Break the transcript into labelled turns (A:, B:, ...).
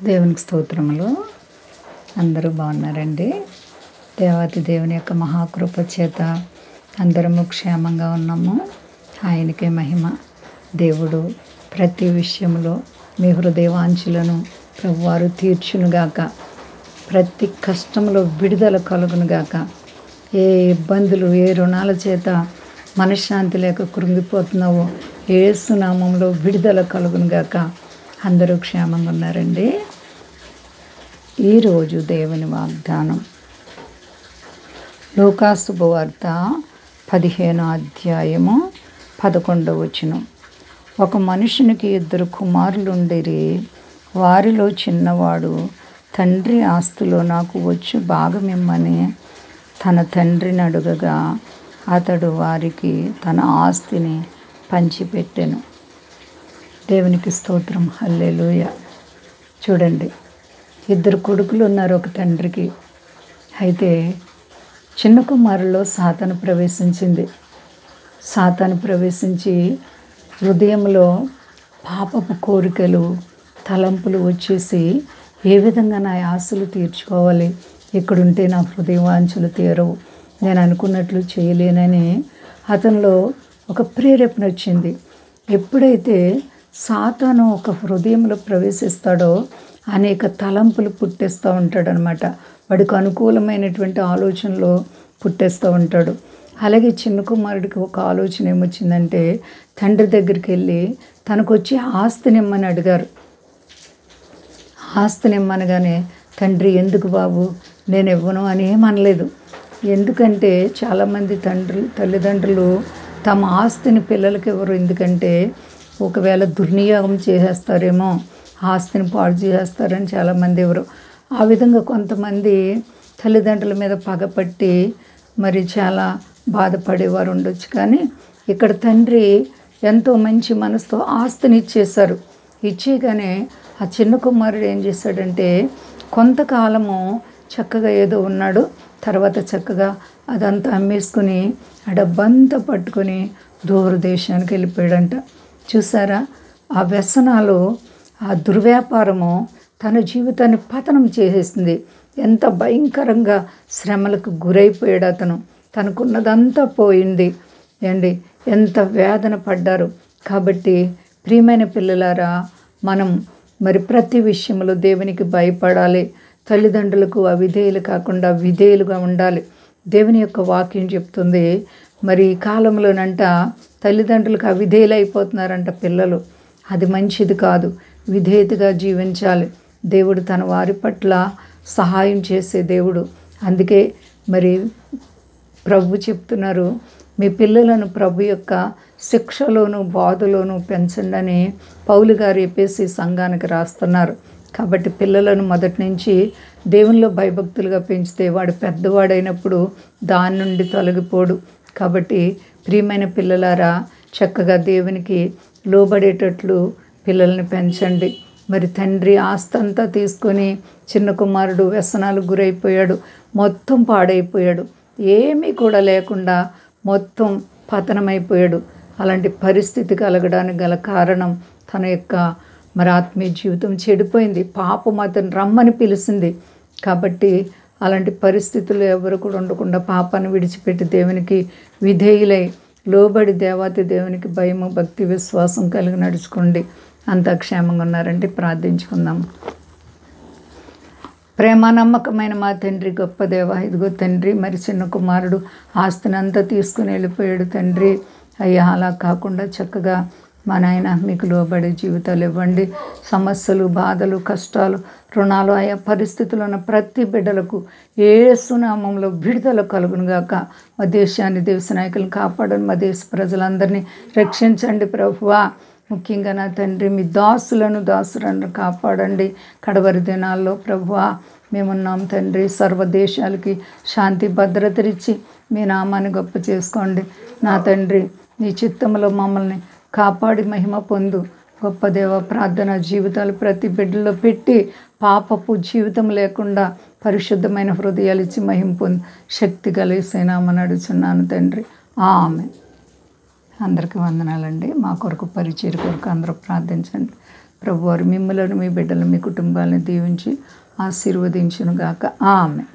A: దేవునికి స్తోత్రములు. అందరూ బాగున్నారండి. దేవాతి దేవుని యొక్క మహాకృప చేత అందరము క్షేమంగా ఉన్నాము. ఆయనకే మహిమ. దేవుడు ప్రతి విషయంలో మీ హృదయవాంఛలను ప్రభువారు తీర్చునుగాక. ప్రతి కష్టంలో విడుదల కలుగునుగాక. ఏ ఇబ్బందులు, ఏ రుణాల చేత మనశ్శాంతి లేక కృంగిపోతున్నావో యేసు నామంలో విడుదల కలుగునుగాక. అందరూ క్షేమంగా ఉన్నారండి. ఈరోజు దేవుని వాగ్దానం లూకా శుభవార్త 15వ అధ్యాయము 11వ వచనం. ఒక మనుషునికి 2 కుమారులుండిరి. వారిలో చిన్నవాడు తండ్రి ఆస్తిలో నాకు వచ్చు భాగమిమ్మని తన తండ్రిని అడుగగా అతడు వారికి తన ఆస్తిని పంచిపెట్టెను. దేవునికి స్తోత్రం. హల్లెలూయా. చూడండి, 2 కొడుకులు ఉన్నారు ఒక తండ్రికి. అయితే చిన్న కుమారులో సాతాను ప్రవేశించింది. సాతాను ప్రవేశించి హృదయంలో పాపపు కోరికలు, తలంపులు వచ్చేసి ఏ విధంగా నా ఆశలు తీర్చుకోవాలి, ఇక్కడుంటే నా హృదయవాంఛలు తీరవు, నేను అనుకున్నట్లు చేయలేనని అతనిలో ఒక ప్రేరేపణ వచ్చింది. ఎప్పుడైతే సాతాను ఒక హృదయంలో ప్రవేశిస్తాడో అనేక తలంపులు పుట్టేస్తూ ఉంటాడనమాట. వాడికి అనుకూలమైనటువంటి ఆలోచనలు పుట్టేస్తూ ఉంటాడు. అలాగే చిన్న కుమారుడికి ఒక ఆలోచన ఏమొచ్చిందంటే, తండ్రి దగ్గరికి వెళ్ళి తనకు వచ్చి ఆస్తినిమ్మని అడిగారు. ఆస్తినిమ్మనగానే తండ్రి ఎందుకు బాబు, నేను ఇవ్వను అని ఏమనలేదు. ఎందుకంటే చాలామంది తల్లిదండ్రులు తమ ఆస్తిని పిల్లలకి ఇవ్వరు. ఎందుకంటే ఒకవేళ దుర్వినియోగం చేసేస్తారేమో, ఆస్తిని పాడు చేసేస్తారని చాలామంది ఎవరు. ఆ విధంగా కొంతమంది తల్లిదండ్రుల మీద పగపట్టి మరి చాలా బాధపడేవారు ఉండొచ్చు. కానీ ఇక్కడ తండ్రి ఎంతో మంచి మనసుతో ఆస్తిని ఇచ్చేశారు. ఇచ్చేగానే ఆ చిన్న కుమారుడు ఏం చేశాడంటే, కొంతకాలము చక్కగా ఏదో ఉన్నాడు, తర్వాత చక్కగా అదంతా అమ్మేసుకుని ఆ డబ్బంతా పట్టుకొని దూర దేశానికి వెళ్ళిపోయాడంట. చూసారా, ఆ వ్యసనాలు, ఆ దుర్వ్యాపారము తన జీవితాన్ని పతనం చేసేసింది. ఎంత భయంకరంగా శ్రమలకు గురైపోయాడు అతను. తనకున్నదంతా పోయింది అండి. ఎంత వేదన పడ్డారు. కాబట్టి ప్రియమైన పిల్లలారా, మనం మరి ప్రతి విషయంలో దేవునికి భయపడాలి. తల్లిదండ్రులకు అవిధేయులు కాకుండా విధేయులుగా ఉండాలి. దేవుని యొక్క వాక్యం చెప్తుంది, మరి ఈ కాలంలోనంట తల్లిదండ్రులకు అవిధేయులు అయిపోతున్నారంట పిల్లలు. అది మంచిది కాదు. విధేయతగా జీవించాలి. దేవుడు తన వారి పట్ల సహాయం చేసే దేవుడు. అందుకే మరి ప్రభు చెప్తున్నారు, మీ పిల్లలను ప్రభు యొక్క శిక్షలోను బాధలోను పెంచండి అని పౌలు గారు ఎఫెసీ సంఘానికి రాస్తున్నారు. కాబట్టి పిల్లలను మొదటి నుంచి దేవునిలో భయభక్తులుగా పెంచితే వాడు పెద్దవాడైనప్పుడు దాని నుండి తొలగిపోడు. కాబట్టి ప్రియమైన పిల్లలారా, చక్కగా దేవునికి లోబడేటట్లు పిల్లల్ని పెంచండి. మరి తండ్రి ఆస్తంతా తీసుకొని చిన్న కుమారుడు వ్యసనాలకు గురైపోయాడు, మొత్తం పాడైపోయాడు, ఏమీ కూడా లేకుండా మొత్తం పతనమైపోయాడు. అలాంటి పరిస్థితి కలగడానికి గల కారణం తన యొక్క మరి ఆత్మీయ జీవితం చెడిపోయింది. పాపం అతను రమ్మని పిలిచింది. కాబట్టి అలాంటి పరిస్థితులు ఎవరు కూడా ఉండకుండా పాపాన్ని విడిచిపెట్టి దేవునికి విధేయులై లోబడి దేవాతి దేవునికి భయము, భక్తి, విశ్వాసం కలిగి నడుచుకోండి. అంతా క్షేమంగా ఉన్నారంటే ప్రార్థించుకుందాం. ప్రేమ నమ్మకమైన మా తండ్రి, గొప్ప దేవ, ఇదిగో తండ్రి, మరి చిన్న కుమారుడు ఆస్తిని అంతా తీసుకుని వెళ్ళిపోయాడు తండ్రి. అయ్యా, అలా కాకుండా చక్కగా మా నాయన మీకు లోబడే జీవితాలు ఇవ్వండి. సమస్యలు, బాధలు, కష్టాలు, రుణాలు, ఆయా పరిస్థితులు ఉన్న ప్రతి బిడ్డలకు యేసు నామంలో విడుదల కలుగునుగాక. మా దేశాన్ని, దేశ నాయకులను కాపాడండి. మా దేశ ప్రజలందరినీ రక్షించండి ప్రభువా. ముఖ్యంగా నా తండ్రి, మీ దాసులను కాపాడండి. కడవరి దినాల్లో ప్రభువా మేమున్నాం తండ్రి. సర్వ దేశాలకి శాంతి భద్రతనిచ్చి మీ నామాన్ని గొప్ప చేసుకోండి. నా తండ్రి, నీ చిత్తంలో మమ్మల్ని కాపాడి మహిమ పొందు. గొప్ప దేవ, ప్రార్థన జీవితాలు ప్రతి బిడ్డలో పెట్టి పాపపు జీవితం లేకుండా పరిశుద్ధమైన హృదయాలు ఇచ్చి మహిమ పొంది శక్తి కలిగిసేనామని అడుగుచున్నాను తండ్రి. ఆమెన్. అందరికీ వందనాలండి. మా కొరకు పరిచర్య కొరకు అందరూ ప్రార్థించండి. ప్రభువారు మిమ్మలను, మీ బిడ్డలను, మీ కుటుంబాలను దీవించి ఆశీర్వదించునుగాక. ఆమెన్.